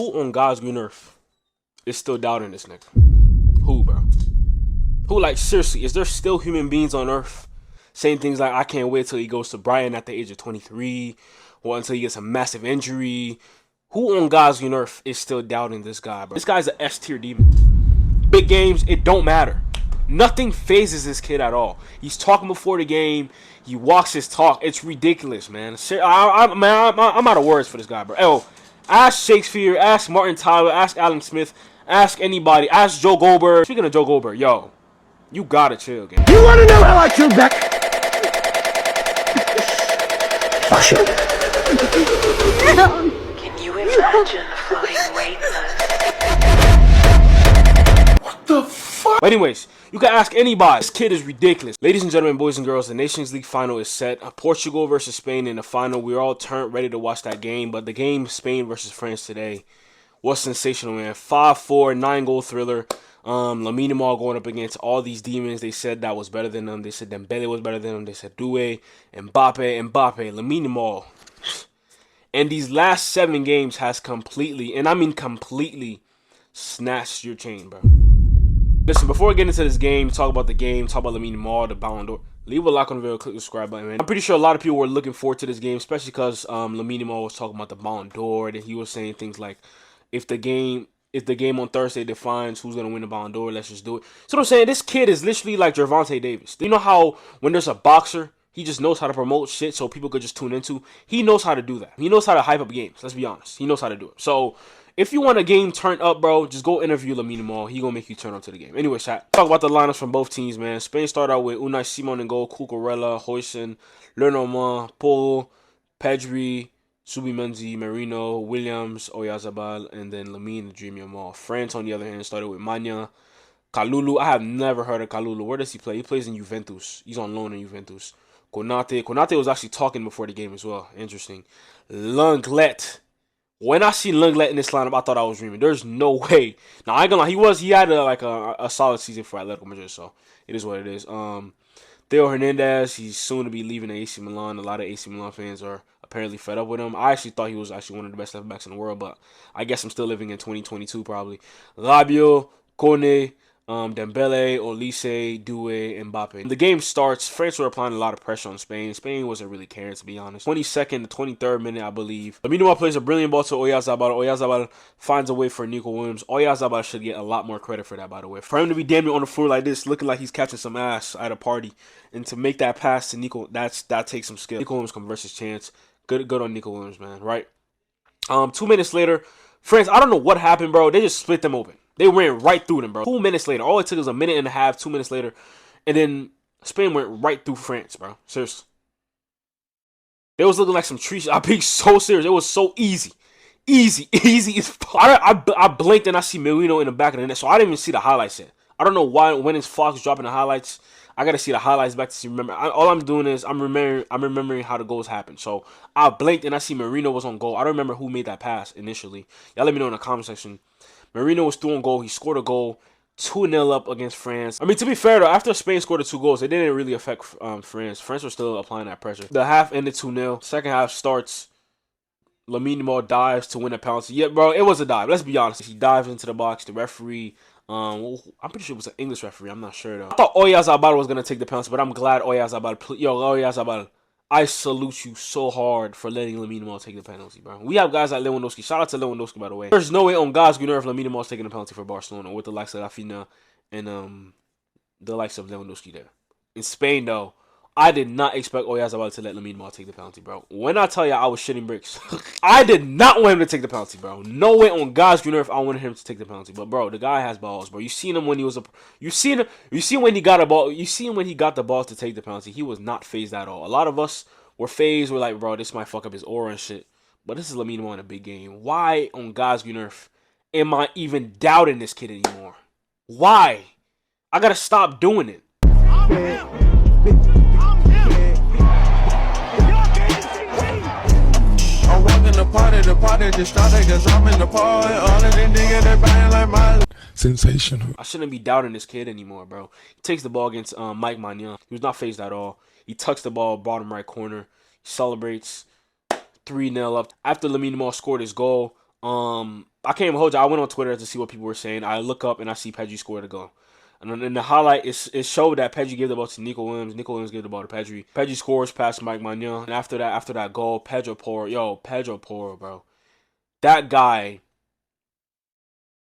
Who on God's green earth is still doubting this nigga? Who, bro? Who, like, seriously, is there still human beings on earth saying things like, I can't wait till he goes to Brighton at the age of 23, or until he gets a massive injury? Who on God's green earth is still doubting this guy, bro? This guy's an S-tier demon. Big games, it don't matter. Nothing phases this kid at all. He's talking before the game. He walks his talk. It's ridiculous, man. I'm out of words for this guy, bro. Oh, ask Shakespeare, ask Martin Tyler, ask Alan Smith, ask anybody, ask Joe Goldberg. Speaking of Joe Goldberg, yo, you gotta chill, gang. You wanna know how I kill back? Oh shit. Can you imagine floating weightless? What the fuck? But anyways, you can ask anybody. This kid is ridiculous. Ladies and gentlemen, boys and girls, the Nations League final is set. Portugal versus Spain in the final. We're all turned ready to watch that game. But the game, Spain versus France today, was sensational, man. 5-4, 9-goal thriller. Lamine Yamal going up against all these demons. They said that was better than them. They said Dembele was better than them. They said Doué, Mbappe, Lamine Yamal. And these last 7 games has completely, and I mean completely, snatched your chain, bro. Listen, before we get into this game, talk about the game, talk about Lamine Yamal, the Ballon d'Or, leave a like on the video, click the subscribe button, man. I'm pretty sure a lot of people were looking forward to this game, especially because Lamine Yamal was talking about the Ballon d'Or, and he was saying things like, if the game on Thursday defines who's going to win the Ballon d'Or, let's just do it. So what I'm saying, this kid is literally like Gervonta Davis. You know how when there's a boxer, he just knows how to promote shit so people could just tune into? He knows how to do that. He knows how to hype up games. Let's be honest. He knows how to do it. So if you want a game turned up, bro, just go interview Lamine Yamal. He going to make you turn up to the game. Anyway, chat. Talk about the lineups from both teams, man. Spain started out with Unai Simon in goal, Cucurella, Huijsen, Lenormand, Paul, Pedri, Subimendi, Merino, Williams, Oyarzabal, and then Lamine, the Dream Yamal. France, on the other hand, started with Manya, Kalulu. I have never heard of Kalulu. Where does he play? He plays in Juventus. He's on loan in Juventus. Konate was actually talking before the game as well. Interesting. Lenglet. When I see Lenglet in this lineup, I thought I was dreaming. There's no way. Now, I ain't gonna lie. He had a solid season for Atletico Madrid, so it is what it is. Theo Hernandez, he's soon to be leaving AC Milan. A lot of AC Milan fans are apparently fed up with him. I actually thought he was actually one of the best left backs in the world, but I guess I'm still living in 2022 probably. Rabiot, Kone, Dembele, Olise, Doué, Mbappe. The game starts. France were applying a lot of pressure on Spain. Spain wasn't really caring, to be honest. 22nd to 23rd minute, I believe. Lamine Yamal plays a brilliant ball to Oyarzabal. Oyarzabal finds a way for Nico Williams. Oyarzabal should get a lot more credit for that, by the way. For him to be damn near on the floor like this, looking like he's catching some ass at a party, and to make that pass to Nico, that takes some skill. Nico Williams converts his chance. Good on Nico Williams, man. Right. 2 minutes later, France, I don't know what happened, bro. They just split them open. They ran right through them, bro. 2 minutes later. All it took was a minute and a half, 2 minutes later. And then Spain went right through France, bro. Seriously. They was looking like some trees. I'm being so serious. It was so easy. Easy. I blinked and I see Merino in the back of the net. So I didn't even see the highlights yet. I don't know why when is Fox dropping the highlights. I gotta see the highlights back to see. Remember, all I'm doing is I'm remembering how the goals happened. So I blinked and I see Merino was on goal. I don't remember who made that pass initially. Y'all let me know in the comment section. Merino was through on goal. He scored a goal. 2-0 up against France. I mean, to be fair, though, after Spain scored the 2 goals, it didn't really affect France. France was still applying that pressure. The half ended 2-0. Second half starts. Lamine Yamal dives to win a penalty. Yeah, bro, it was a dive. Let's be honest. He dives into the box. The referee, I'm pretty sure it was an English referee. I'm not sure, though. I thought Oyarzabal was going to take the penalty, but I'm glad Oyarzabal, I salute you so hard for letting Lamine Yamal take the penalty, bro. We have guys like Lewandowski. Shout out to Lewandowski, by the way. There's no way on God's green earth Lamine Yamal's taking the penalty for Barcelona with the likes of Rafinha and the likes of Lewandowski there. In Spain, though, I did not expect Oyarzabal to let Lamine Yamal take the penalty, bro. When I tell you I was shitting bricks, I did not want him to take the penalty, bro. No way on God's green earth I wanted him to take the penalty. But bro, the guy has balls, bro. You seen him when he was you seen when he got a ball. You seen when he got the balls to take the penalty. He was not phased at all. A lot of us were phased. We're like, bro, this might fuck up his aura and shit. But this is Lamine Yamal in a big game. Why on God's green earth am I even doubting this kid anymore? Why? I gotta stop doing it. The party just started cause I'm in the party. All of them niggas they bang like my sensational. I shouldn't be doubting this kid anymore, bro. He takes the ball against Mike Maignan. He was not phased at all. He tucks the ball bottom right corner. He celebrates 3-0 up. After Lamine Yamal scored his goal, I can't even hold you. I went on Twitter to see what people were saying. I look up and I see Pedri scored a goal. And then in the highlight, it showed that Pedri gave the ball to Nico Williams. Nico Williams gave the ball to Pedri. Pedri scores past Mike Maignan. And after that goal, Pedro Porro, bro. That guy,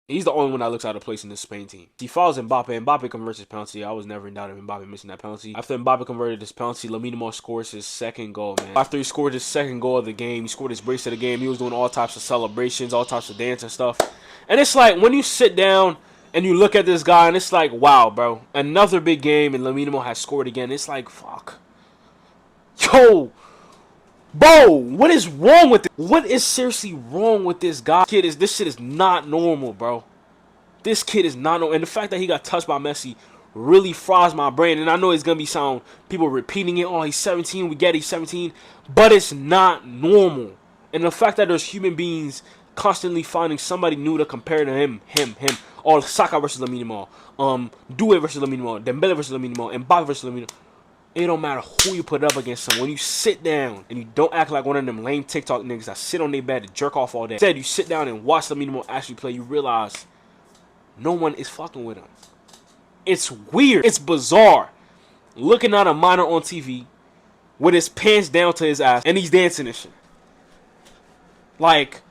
he's the only one that looks out of place in this Spain team. He follows Mbappe. Mbappe converts his penalty. I was never in doubt of Mbappe missing that penalty. After Mbappe converted his penalty, Lamine Yamal scores his second goal, man. After he scored his second goal of the game, he scored his brace of the game. He was doing all types of celebrations, all types of dance and stuff. And it's like, when you sit down and you look at this guy, and it's like, wow, bro. Another big game, and Lamine Yamal has scored again. It's like, fuck. Yo, bro, what is wrong with it? What is seriously wrong with this guy? This shit is not normal, bro. This kid is not normal. And the fact that he got touched by Messi really fries my brain. And I know it's going to be people repeating it. Oh, he's 17. We get it, he's 17. But it's not normal. And the fact that there's human beings constantly finding somebody new to compare to him. Or Saka versus Lamine Yamal. Doué versus Lamine Yamal. Dembele versus Lamine Yamal. Mbappe versus Lamine Yamal. It don't matter who you put up against them. When you sit down and you don't act like one of them lame TikTok niggas that sit on their bed and jerk off all day. Instead, you sit down and watch Lamine Yamal actually play. You realize no one is fucking with him. It's weird. It's bizarre. Looking at a minor on TV with his pants down to his ass and he's dancing and shit. Like,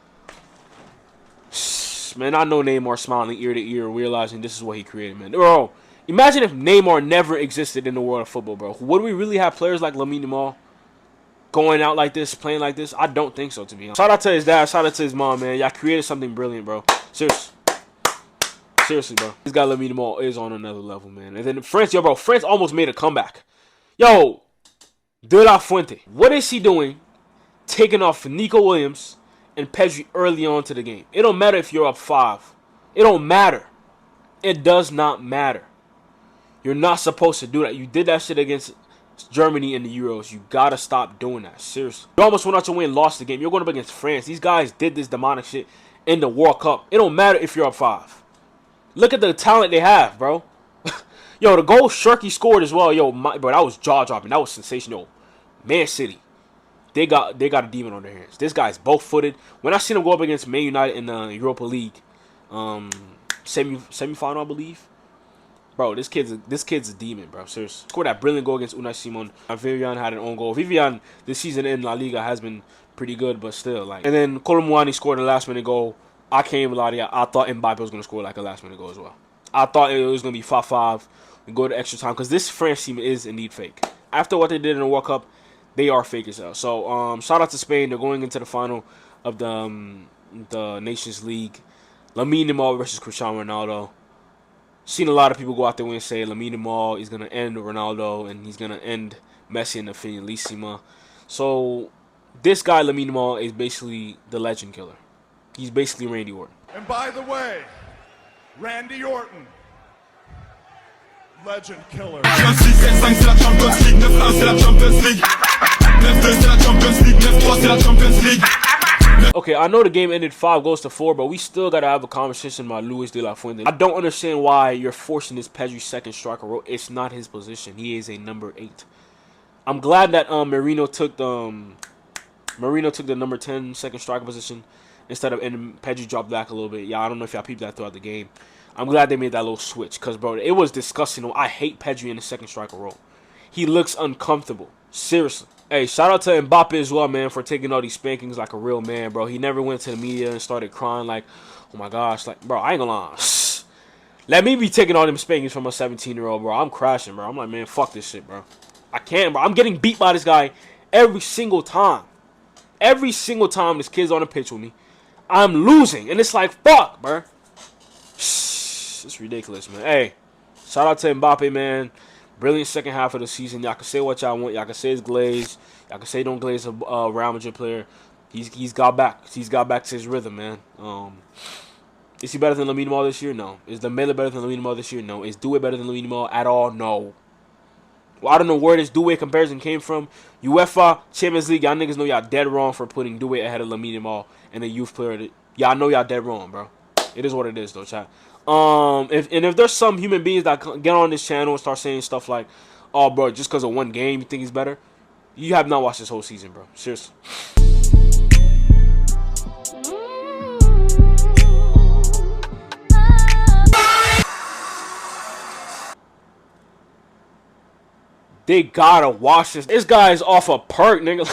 man, I know Neymar smiling ear to ear, realizing this is what he created, man. Bro, imagine if Neymar never existed in the world of football, bro. Would we really have players like Lamine Yamal going out like this, playing like this? I don't think so, to be honest. Shout out to his dad, shout out to his mom, man. Y'all created something brilliant, bro. Seriously, bro. This guy Lamine Yamal is on another level, man. And then France, yo, bro, France almost made a comeback. Yo, De La Fuente, what is he doing taking off Nico Williams and Pedri early on to the game? It don't matter if you're up 5. It don't matter. It does not matter. You're not supposed to do that. You did that shit against Germany in the Euros. You gotta stop doing that. Seriously. You almost went out your way and lost the game. You're going up against France. These guys did this demonic shit in the World Cup. It don't matter if you're up 5. Look at the talent they have, bro. Yo, the goal Shirky scored as well. Yo, bro, that was jaw-dropping. That was sensational. Man City, they got a demon on their hands. This guy's both-footed. When I seen him go up against Man United in the Europa League semi-final, I believe. Bro, this kid's a demon, bro. Seriously. Scored that brilliant goal against Unai Simon. Vivian had an own goal. Vivian this season in La Liga has been pretty good, but still, like. And then Kolomwani scored a last-minute goal. I can't even lie to you. I thought Mbappe was going to score like a last-minute goal as well. I thought it was going to be 5-5 and go to extra time because this France team is indeed fake. After what they did in the World Cup, they are fake as hell. So, shout out to Spain. They're going into the final of the Nations League. Lamine Yamal versus Cristiano Ronaldo. Seen a lot of people go out there and say Lamine Yamal is going to end Ronaldo and he's going to end Messi in the finalissima. So, this guy, Lamine Yamal, is basically the legend killer. He's basically Randy Orton. And by the way, Randy Orton, legend killer. Okay, I know the game ended 5-4, but we still gotta have a conversation about Luis De La Fuente. I don't understand why you're forcing this Pedri second striker role. It's not his position. He is a number 8. I'm glad that Marino took the number 10 second striker position. Instead of, and Pedri dropped back a little bit. Yeah, I don't know if y'all peeped that throughout the game. I'm glad they made that little switch. Because, bro, it was disgusting. I hate Pedri in the second striker role. He looks uncomfortable. Seriously. Hey, shout out to Mbappe as well, man, for taking all these spankings like a real man, bro. He never went to the media and started crying like, oh, my gosh. Like, bro, I ain't gonna lie. Let me be taking all them spankings from a 17-year-old, bro. I'm crashing, bro. I'm like, man, fuck this shit, bro. I can't, bro. I'm getting beat by this guy every single time. Every single time this kid's on the pitch with me. I'm losing, and it's like, fuck, bro. It's ridiculous, man. Hey, shout out to Mbappe, man. Brilliant second half of the season. Y'all can say what y'all want. Y'all can say it's glazed. Y'all can say don't glaze a Real Madrid player. He's got back. He's got back to his rhythm, man. Is he better than Lamine Yamal this year? No. Is Dembele better than Lamine Yamal this year? No. Is Doué better than Lamine Yamal at all? No. Well, I don't know where this Doué comparison came from. UEFA, Champions League, y'all niggas know y'all dead wrong for putting Doué ahead of Lamine Yamal and a youth player. Y'all know y'all dead wrong, bro. It is what it is, though, chat. If there's some human beings that get on this channel and start saying stuff like, oh, bro, just because of one game you think he's better, you have not watched this whole season, bro. Seriously. They gotta watch this. This guy is off a perk, nigga.